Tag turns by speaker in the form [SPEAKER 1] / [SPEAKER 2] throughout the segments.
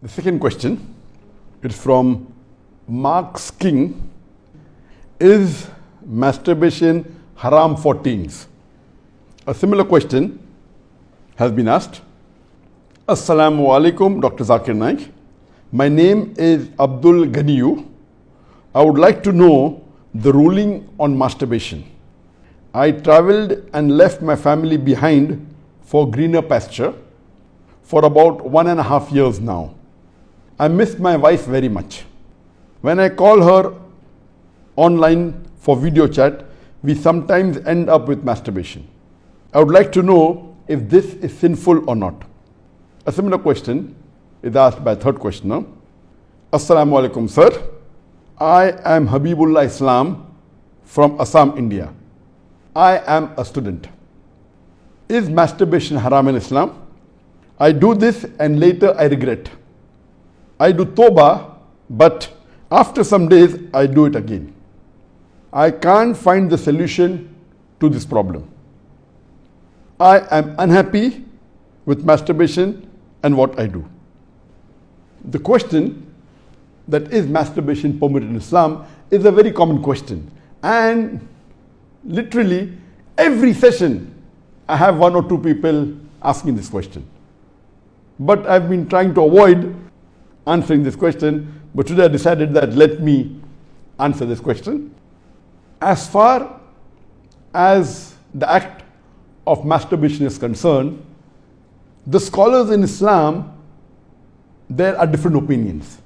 [SPEAKER 1] The second question is from Mark's King. Is masturbation haram for teens? A similar question has been asked. Assalamu alaikum, Dr. Zakir Naik. My name is Abdul Ganiyu. I would like to know the ruling on masturbation. I traveled and left my family behind for greener pasture for about 1.5 years now. I miss my wife very much. When I call her online for video chat, we sometimes end up with masturbation. I would like to know if this is sinful or not. A similar question is asked by a third questioner. Assalamu alaikum, sir. I am Habibullah Islam from Assam, India. I am a student. Is masturbation haram in Islam? I do this and later I regret. I do tawbah, but after some days I do it again. I can't find the solution to this problem. I am unhappy with masturbation and what I do. The question that is masturbation permitted in Islam is a very common question, and literally every session I have 1 or 2 people asking this question. But I've been trying to avoid answering this question, but today I decided that let me answer this question. As far as the act of masturbation is concerned, the scholars in Islam, there are different opinions.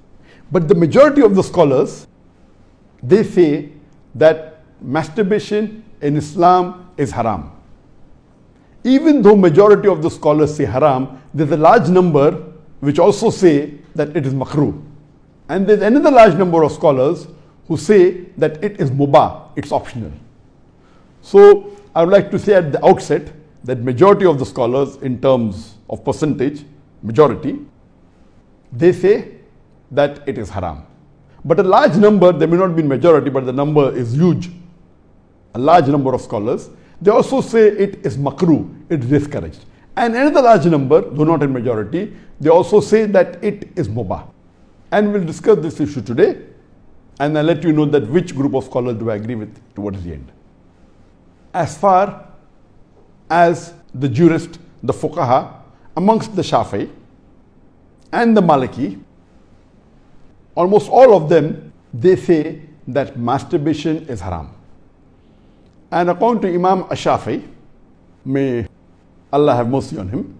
[SPEAKER 1] But the majority of the scholars, they say that masturbation in Islam is haram. Even though majority of the scholars say haram, there's a large number which also say that it is makrooh. And there's another large number of scholars who say that it is mubah, it's optional. So I would like to say at the outset that majority of the scholars, in terms of percentage, majority, they say that it is haram. But a large number, there may not be majority, but the number is huge. A large number of scholars, they also say it is makrooh, it is discouraged. And another large number, though not in majority, they also say that it is mubah. And we'll discuss this issue today, and I'll let you know that which group of scholars do I agree with towards the end. As far as the jurist, the fuqaha, amongst the Shafi'i and the Maliki, almost all of them, they say that masturbation is haram. And according to Imam Ash-Shafi'i, may Allah have mercy on him,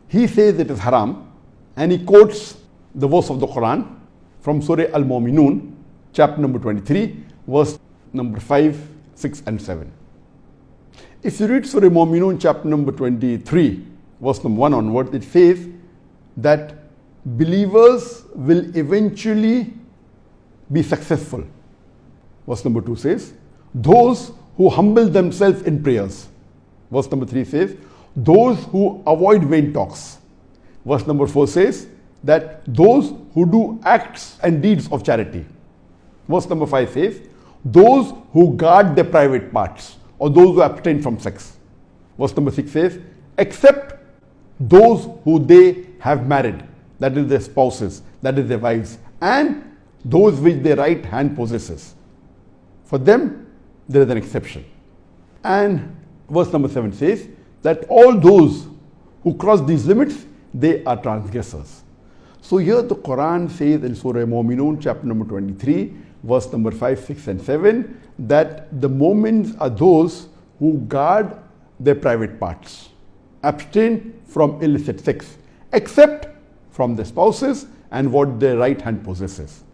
[SPEAKER 1] he says it is haram, and he quotes the verse of the Quran from Surah Al-Mu'minun, chapter number 23, verse number 5, 6 and 7. If you read Surah Al-Mu'minun, chapter number 23, verse number 1 onward, it says that believers will eventually be successful. Verse number 2 says, those who humble themselves in prayers. Verse number 3 says, those who avoid vain talks. Verse number 4 says that those who do acts and deeds of charity. Verse number 5 says, those who guard their private parts, or those who abstain from sex. Verse number 6 says, except those who they have married, that is their spouses, that is their wives, and those which their right hand possesses. For them, there is an exception. And verse number 7 says that all those who cross these limits, they are transgressors. So here the Quran says in Surah Al-Mu'minun, chapter number 23, verse number 5, 6 and 7, that the mu'mins are those who guard their private parts, abstain from illicit sex, except from their spouses and what their right hand possesses.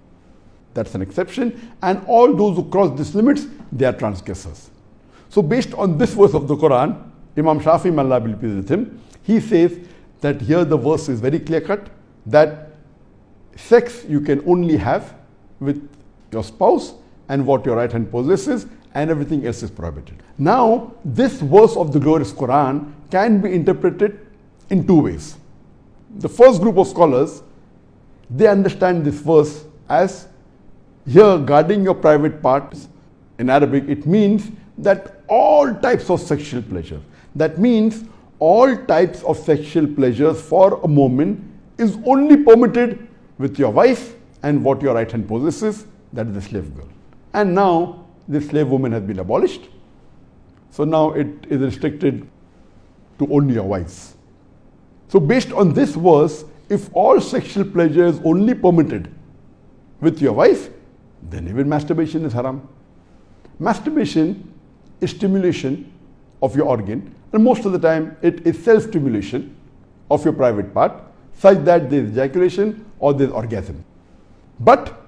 [SPEAKER 1] That's an exception. And all those who cross these limits, they are transgressors. So based on this verse of the Quran, Imam Shafi'i, may Allah be pleased with him, he says that here the verse is very clear cut, that sex you can only have with your spouse and what your right hand possesses, and everything else is prohibited. Now, this verse of the glorious Quran can be interpreted in 2 ways. The first group of scholars, they understand this verse as here guarding your private parts. In Arabic, it means that all types of sexual pleasure, that means all types of sexual pleasures for a moment is only permitted with your wife and what your right hand possesses, that is the slave girl. And now the slave woman has been abolished. So now it is restricted to only your wives. So based on this verse, if all sexual pleasure is only permitted with your wife, then even masturbation is haram. Masturbation is stimulation of your organ, and most of the time it is self-stimulation of your private part, such that there is ejaculation or there is orgasm. But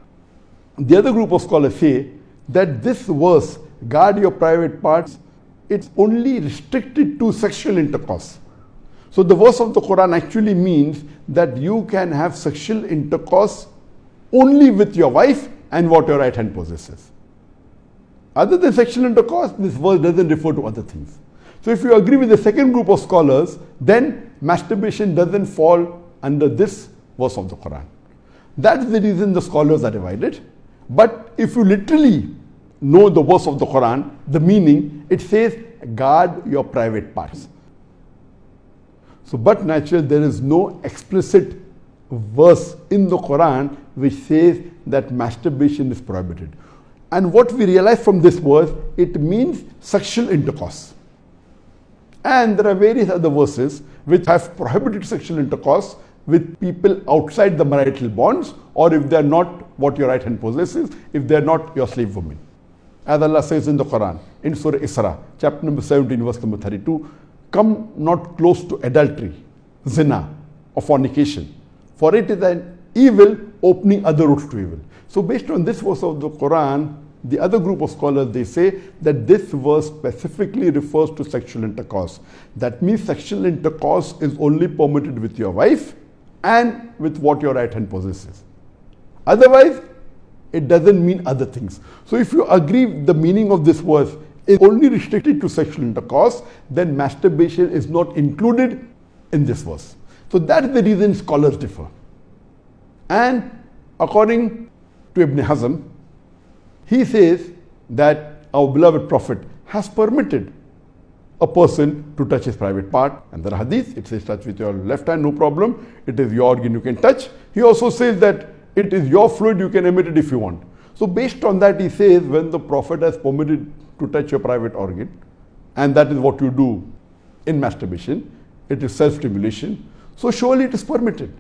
[SPEAKER 1] the other group of scholars say that this verse, guard your private parts, it's only restricted to sexual intercourse. So the verse of the Quran actually means that you can have sexual intercourse only with your wife and what your right hand possesses. Other than sexual intercourse, this verse doesn't refer to other things. So if you agree with the second group of scholars, then masturbation doesn't fall under this verse of the Quran. That's the reason the scholars are divided. But if you literally know the verse of the Quran, the meaning, it says, guard your private parts. So, but naturally, there is no explicit verse in the Quran which says that masturbation is prohibited. And what we realize from this verse, it means sexual intercourse. And there are various other verses which have prohibited sexual intercourse with people outside the marital bonds, or if they are not what your right hand possesses, if they are not your slave woman. As Allah says in the Quran, in Surah Isra, chapter number 17, verse number 32, come not close to adultery, zina, or fornication, for it is an evil opening other routes to evil. So based on this verse of the Quran, the other group of scholars, they say that this verse specifically refers to sexual intercourse. That means sexual intercourse is only permitted with your wife and with what your right hand possesses. Otherwise, it doesn't mean other things. So if you agree the meaning of this verse is only restricted to sexual intercourse, then masturbation is not included in this verse. So that's the reason scholars differ. And according to Ibn Hazm, he says that our beloved Prophet has permitted a person to touch his private part. And there are hadith, it says touch with your left hand, no problem. It is your organ, you can touch. He also says that it is your fluid, you can emit it if you want. So based on that, he says when the Prophet has permitted to touch your private organ, and that is what you do in masturbation, it is self-stimulation, so surely it is permitted.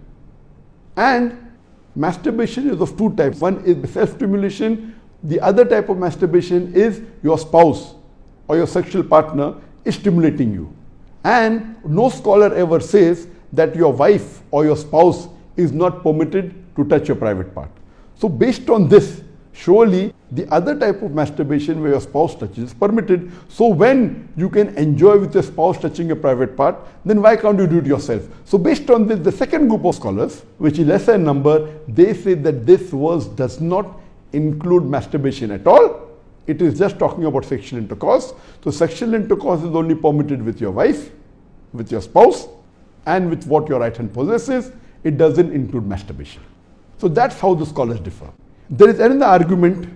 [SPEAKER 1] And masturbation is of two types. One is self-stimulation. The other type of masturbation is your spouse or your sexual partner is stimulating you. And no scholar ever says that your wife or your spouse is not permitted to touch your private part. So based on this, surely the other type of masturbation where your spouse touches is permitted. So when you can enjoy with your spouse touching your private part, then why can't you do it yourself? So based on this, the second group of scholars, which is lesser in number, they say that this verse does not include masturbation at all. It is just talking about sexual intercourse. So sexual intercourse is only permitted with your wife, with your spouse, and with what your right hand possesses. It doesn't include masturbation. So that's how the scholars differ. There is another argument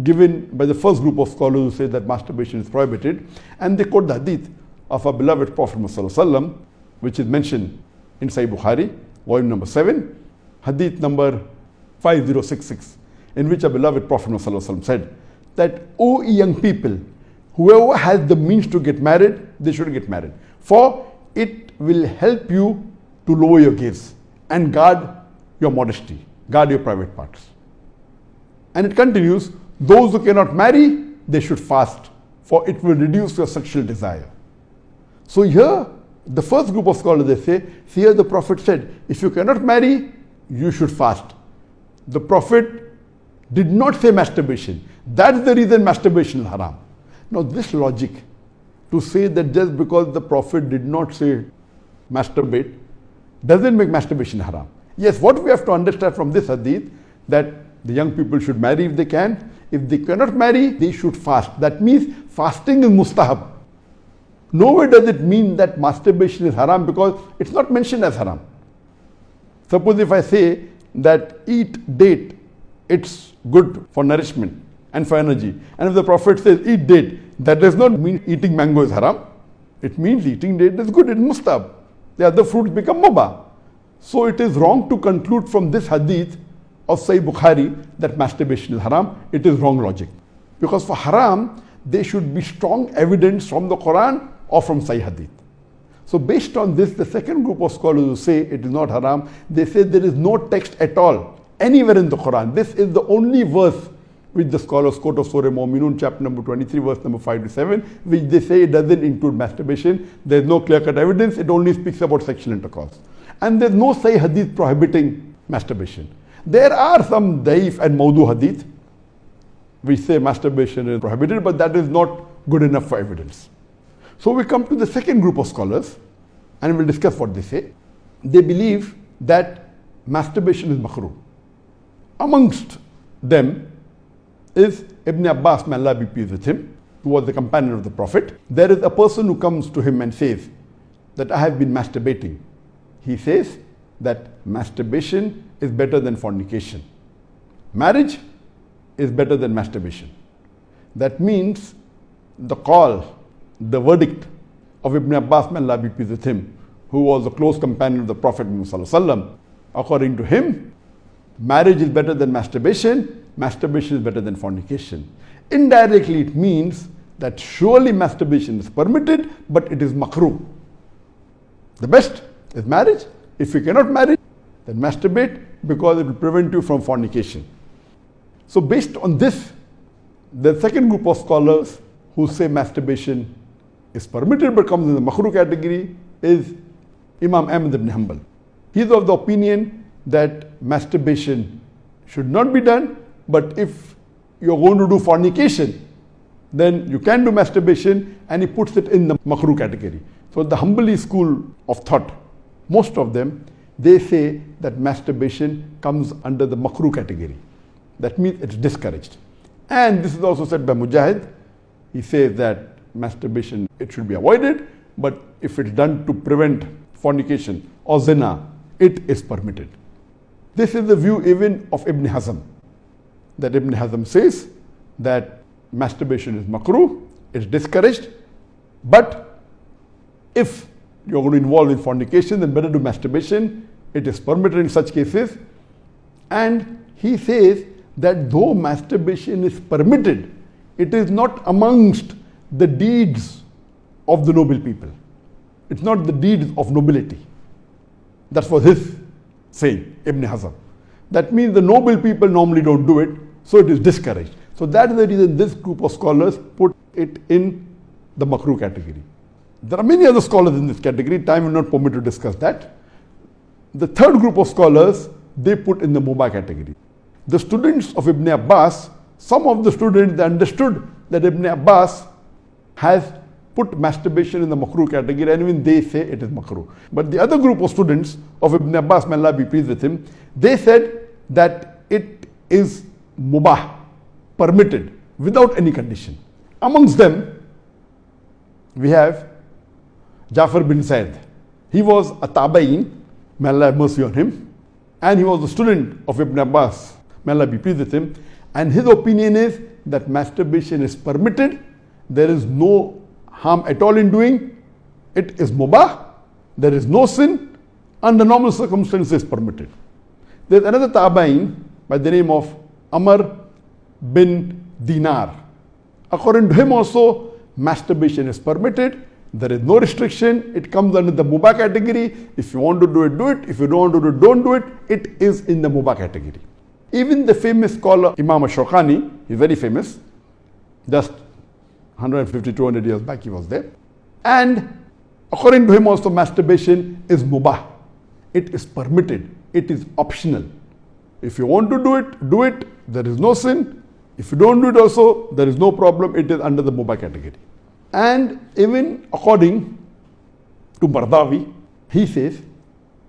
[SPEAKER 1] given by the first group of scholars who say that masturbation is prohibited, and they quote the hadith of our beloved Prophet ﷺ, which is mentioned in Sahih Bukhari, volume number 7, hadith number 5066, in which our beloved Prophet ﷺ said that, O young people, whoever has the means to get married, they should get married, for it will help you to lower your gaze and guard your modesty, guard your private parts. And it continues, those who cannot marry, they should fast, for it will reduce your sexual desire. So here, the first group of scholars, they say, see here the Prophet said, if you cannot marry, you should fast. The Prophet did not say masturbation. That's the reason masturbation is haram. Now this logic, to say that just because the Prophet did not say masturbate, doesn't make masturbation haram. Yes, what we have to understand from this hadith, that the young people should marry if they can. If they cannot marry, they should fast. That means fasting is mustahab. Nowhere does it mean that masturbation is haram, because it's not mentioned as haram. Suppose if I say that eat date, it's good for nourishment and for energy. And if the Prophet says eat date, that does not mean eating mango is haram. It means eating date is good, it's mustahab. The other fruits become mubah. So it is wrong to conclude from this hadith of Sahih Bukhari that masturbation is haram. It is wrong logic. Because for haram, there should be strong evidence from the Quran or from Sahih hadith. So based on this, the second group of scholars who say it is not haram, they say there is no text at all anywhere in the Quran. This is the only verse which the scholars quote of Surah Mu'minun, chapter number 23, verse number 5 to 7, which they say it doesn't include masturbation. There is no clear-cut evidence. It only speaks about sexual intercourse. And there is no Sahih hadith prohibiting masturbation. There are some daif and mawdu hadith which say masturbation is prohibited, but that is not good enough for evidence. So we come to the second group of scholars and we'll discuss what they say. They believe that masturbation is makrooh. Amongst them is Ibn Abbas, may Allah be pleased with him, who was the companion of the Prophet. There is a person who comes to him and says that I have been masturbating. He says that masturbation is better than fornication. Marriage is better than masturbation. That means the call, the verdict of Ibn Abbas, may Allah be pleased with him, who was a close companion of the Prophet Muhammad, according to him, marriage is better than masturbation, masturbation is better than fornication. Indirectly it means that surely masturbation is permitted, but it is makrooh. The best is marriage. If you cannot marry, then masturbate, because it will prevent you from fornication. So based on this, the second group of scholars who say masturbation is permitted but comes in the makrooh category is Imam Ahmad ibn Hanbal. He is of the opinion that masturbation should not be done, but if you're going to do fornication, then you can do masturbation, and he puts it in the makrooh category. So the Hanbali school of thought, most of them, they say that masturbation comes under the makrooh category. That means it's discouraged. And this is also said by Mujahid. He says that masturbation, it should be avoided, but if it's done to prevent fornication or zina, it is permitted. This is the view even of Ibn Hazm, that Ibn Hazm says that masturbation is makrooh, it's discouraged, but if you're going to involve in fornication, then better do masturbation, it is permitted in such cases. And he says that though masturbation is permitted, it is not amongst the deeds of the noble people. It's not the deeds of nobility. That was his saying, Ibn Hazm. That means the noble people normally don't do it, so it is discouraged. So that is the reason this group of scholars put it in the makrooh category. There are many other scholars in this category. Time will not permit to discuss that. The third group of scholars, they put in the mubah category. The students of Ibn Abbas, some of the students, they understood that Ibn Abbas has put masturbation in the makrooh category, and even they say it is makrooh. But the other group of students of Ibn Abbas, may Allah be pleased with him, they said that it is mubah, permitted, without any condition. Amongst them, we have Jafar bin Said. He was a tabain, may Allah have mercy on him, and he was a student of Ibn Abbas, may Allah be pleased with him, and his opinion is that masturbation is permitted, there is no harm at all in doing, it is mubah, there is no sin, under normal circumstances permitted. There is another tabain by the name of Amr bin Dinar. According to him also, masturbation is permitted, there is no restriction, it comes under the mubah category. If you want to do it, do it. If you don't want to do it, don't do it. It is in the mubah category. Even the famous scholar Imam Shawkani, he's very famous, just 150, 200 years back he was there. And according to him also, masturbation is mubah. It is permitted. It is optional. If you want to do it, do it. There is no sin. If you don't do it also, there is no problem. It is under the mubah category. And even according to Bardawi, he says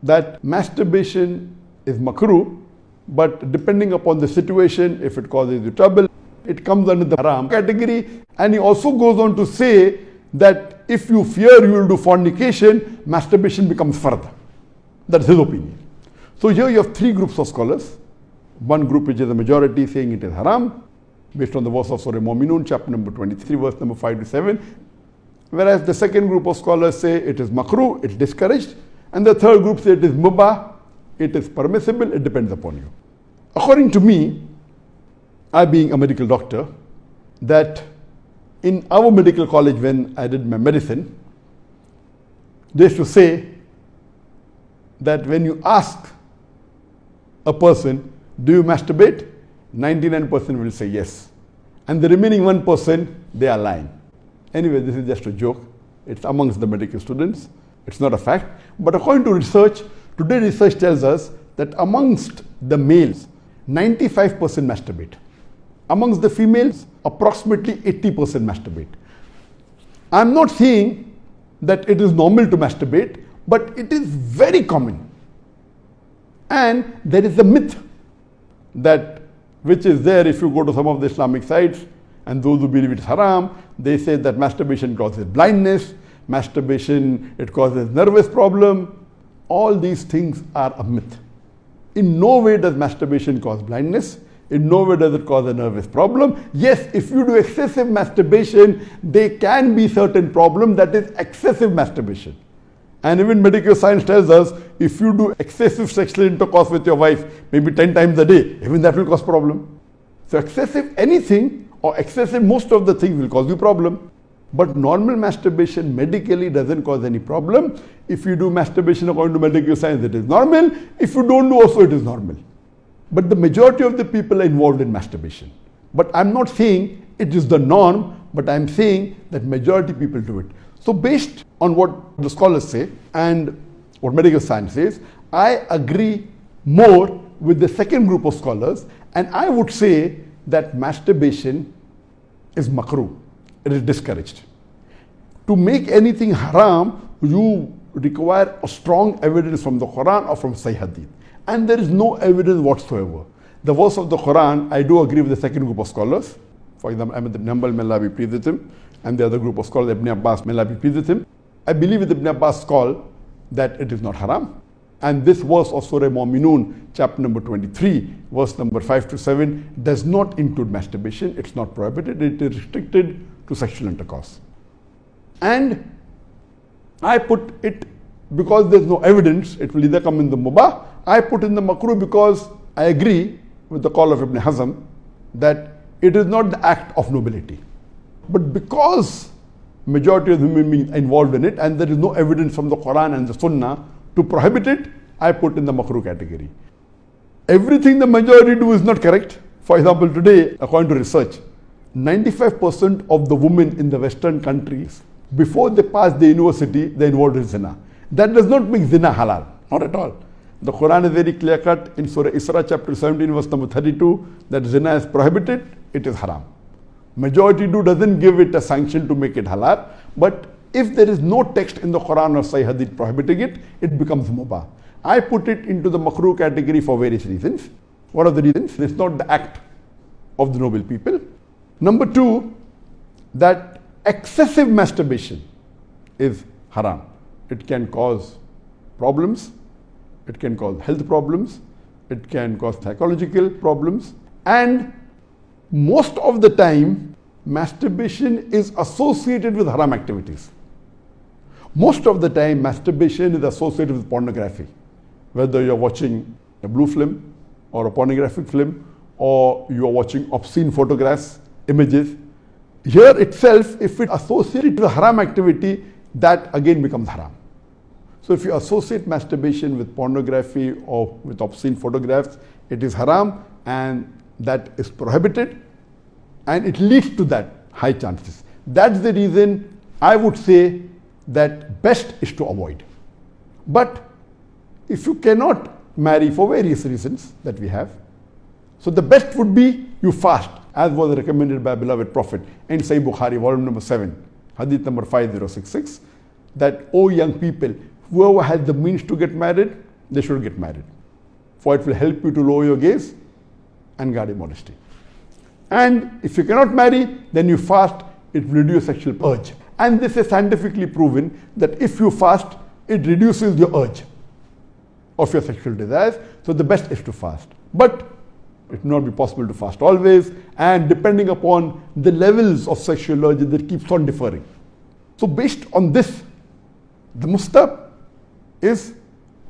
[SPEAKER 1] that masturbation is makrooh, but depending upon the situation, if it causes you trouble, it comes under the Haraam category. And he also goes on to say that if you fear you will do fornication, masturbation becomes fard. That's his opinion. So here you have three groups of scholars. One group which is a majority saying it is haram, based on the verse of Surah Mu'minun, chapter number 23, verse number 5 to 7. Whereas the second group of scholars say it is makrooh, it's discouraged. And the third group say it is mubah, it is permissible, it depends upon you. According to me, I being a medical doctor, that in our medical college when I did my medicine, they used to say that when you ask a person, do you masturbate? 99% will say yes. And the remaining 1%, they are lying. Anyway, this is just a joke. It's amongst the medical students. It's not a fact. But according to research, today research tells us that amongst the males, 95% masturbate. Amongst the females, approximately 80% masturbate. I'm not saying that it is normal to masturbate, but it is very common. And there is a myth that which is there if you go to some of the Islamic sites, and those who believe it's haram, they say that masturbation causes blindness, masturbation, it causes nervous problem. All these things are a myth. In no way does masturbation cause blindness. In no way does it cause a nervous problem. Yes, if you do excessive masturbation, there can be certain problem, that is excessive masturbation. And even medical science tells us, if you do excessive sexual intercourse with your wife, maybe 10 times a day, even that will cause problem. So excessive anything or excessive most of the things will cause you problem. But normal masturbation medically doesn't cause any problem. If you do masturbation according to medical science, it is normal. If you don't do also, it is normal. But the majority of the people are involved in masturbation. But I'm not saying it is the norm, but I'm saying that majority people do it. So based on what the scholars say and what medical science says, I agree more with the second group of scholars, and I would say that masturbation is makrooh. It is discouraged. To make anything haram, you require a strong evidence from the Quran or from Sahih Hadith. And there is no evidence whatsoever. The verse of the Quran, I do agree with the second group of scholars. For example, Ahmad ibn Hanbal, may Allah be pleased with him, and the other group of scholars, Ibn Abbas, may Allah be pleased with him. I believe with Ibn Abbas' call that it is not haram. And this verse of Surah Mu'minun, chapter number 23, verse number 5 to 7, does not include masturbation. It's not prohibited. It is restricted to sexual intercourse. And I put it because there's no evidence. It will either come in the mubah. I put in the makrooh because I agree with the call of Ibn Hazm that it is not the act of nobility. But because majority of human beings are involved in it and there is no evidence from the Quran and the Sunnah to prohibit it, I put in the makrooh category. Everything the majority do is not correct. For example, today, according to research, 95% of the women in the Western countries, before they pass the university, they are involved in zina. That does not make zina halal, not at all. The Quran is very clear cut in Surah Isra chapter 17 verse number 32 that zina is prohibited, it is haram. Majority doesn't give it a sanction to make it halal, but if there is no text in the Quran or Sahih Hadith prohibiting it, it becomes mubah. I put it into the makrooh category for various reasons. What are the reasons? It's not the act of the noble people. Number two, that excessive masturbation is haram. It can cause problems, it can cause health problems, it can cause psychological problems, and most of the time masturbation is associated with haram activities. Most of the time masturbation is associated with pornography. Whether you're watching a blue film or a pornographic film, or you're watching obscene photographs, images. Here itself, if it associated with a haram activity, that again becomes haram. So if you associate masturbation with pornography or with obscene photographs, it is haram and that is prohibited and it leads to that high chances. That's the reason I would say that best is to avoid. But if you cannot marry for various reasons that we have, so the best would be you fast, as was recommended by beloved Prophet in Sahih Bukhari, volume number 7, hadith number 5066, that, O young people, whoever has the means to get married, they should get married. For it will help you to lower your gaze and guard your modesty. And if you cannot marry, then you fast, it will reduce sexual urge. And this is scientifically proven that if you fast, it reduces your urge of your sexual desires. So the best is to fast. But it will not be possible to fast always, and depending upon the levels of sexual urge, that keeps on differing. So based on this, the mustahab is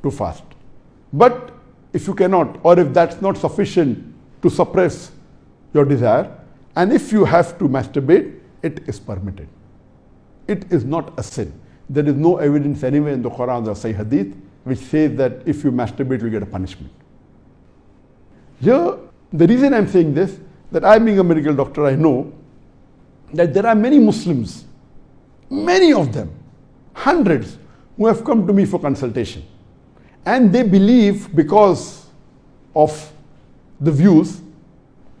[SPEAKER 1] to fast. But if you cannot, or if that's not sufficient to suppress your desire, and if you have to masturbate, it is permitted. It is not a sin. There is no evidence anywhere in the Quran or Sahih Hadith which says that if you masturbate, you get a punishment. Here, the reason I'm saying this, that I being a medical doctor, I know that there are many Muslims, many of them, hundreds, who have come to me for consultation. And they believe, because of the views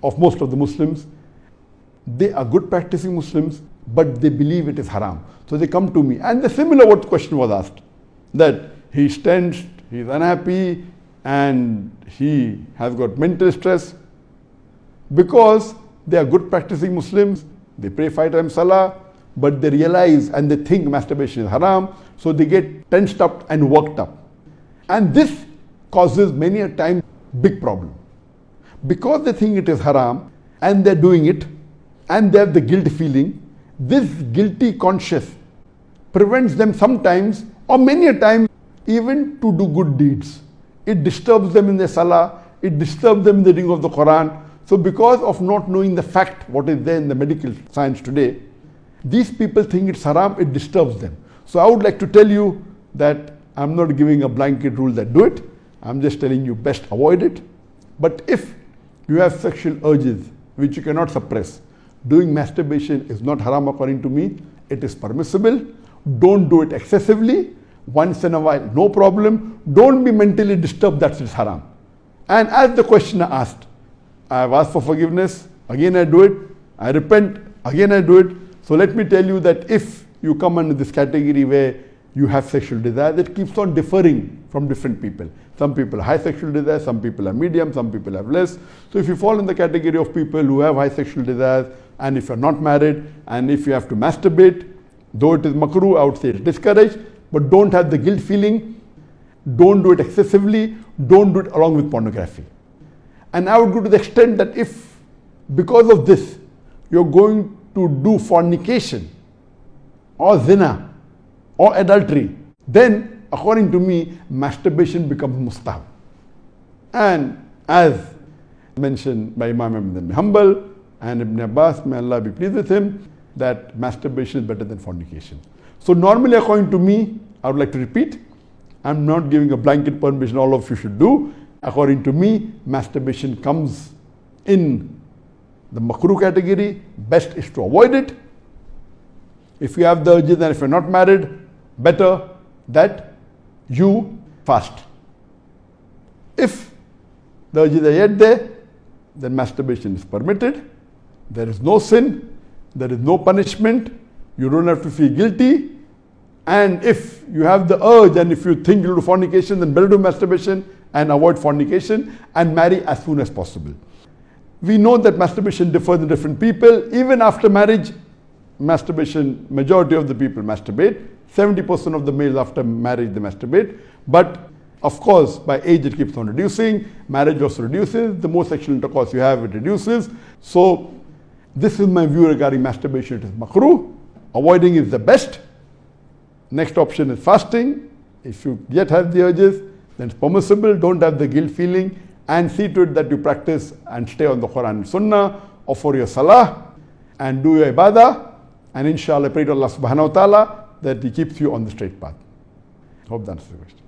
[SPEAKER 1] of most of the Muslims, they are good practicing Muslims, but they believe it is haram. So they come to me. And the similar what question was asked, that he's tensed, he's unhappy, and he has got mental stress. Because they are good practicing Muslims, they pray 5 times salah, but they realize and they think masturbation is haram, so they get tensed up and worked up. And this causes many a time big problem. Because they think it is haram and they're doing it and they have the guilt feeling, this guilty conscience prevents them sometimes or many a time even to do good deeds. It disturbs them in their salah, it disturbs them in the reading of the Quran. So because of not knowing the fact, what is there in the medical science today, these people think it's haram, it disturbs them. So I would like to tell you that I'm not giving a blanket rule that do it. I'm just telling you best avoid it. But if you have sexual urges which you cannot suppress, doing masturbation is not haram according to me. It is permissible. Don't do it excessively. Once in a while, no problem. Don't be mentally disturbed that it's haram. And as the questioner asked, I have asked for forgiveness. Again I do it. I repent. Again I do it. So let me tell you that if you come under this category where you have sexual desire, that keeps on differing from different people. Some people have high sexual desire, some people are medium, some people have less. So if you fall in the category of people who have high sexual desires, and if you're not married, and if you have to masturbate, though it is makrooh, I would say it's discouraged, but don't have the guilt feeling, don't do it excessively, don't do it along with pornography. And I would go to the extent that if, because of this, you're going to do fornication, or zina, or adultery, then according to me, masturbation becomes mustahab. And as mentioned by Imam Ahmad bin Hanbal and Ibn Abbas, may Allah be pleased with him, that masturbation is better than fornication. So normally according to me, I would like to repeat, I'm not giving a blanket permission all of you should do. According to me, masturbation comes in the makrooh category. Best is to avoid it. If you have the urges and if you're not married, better that you fast. If the urges are yet there, then masturbation is permitted. There is no sin, there is no punishment, you don't have to feel guilty. And if you have the urge and if you think you'll do fornication, then better do masturbation and avoid fornication and marry as soon as possible. We know that masturbation differs in different people. Even after marriage, masturbation, majority of the people masturbate. 70% of the males after marriage they masturbate. But of course, by age it keeps on reducing. Marriage also reduces. The more sexual intercourse you have, it reduces. So this is my view regarding masturbation. It is makrooh. Avoiding is the best. Next option is fasting. If you yet have the urges, then it's permissible. Don't have the guilt feeling, and see to it that you practice and stay on the Quran and Sunnah, offer your salah and do your ibadah, and inshallah pray to Allah subhanahu wa ta'ala that He keeps you on the straight path. Hope that answers the question.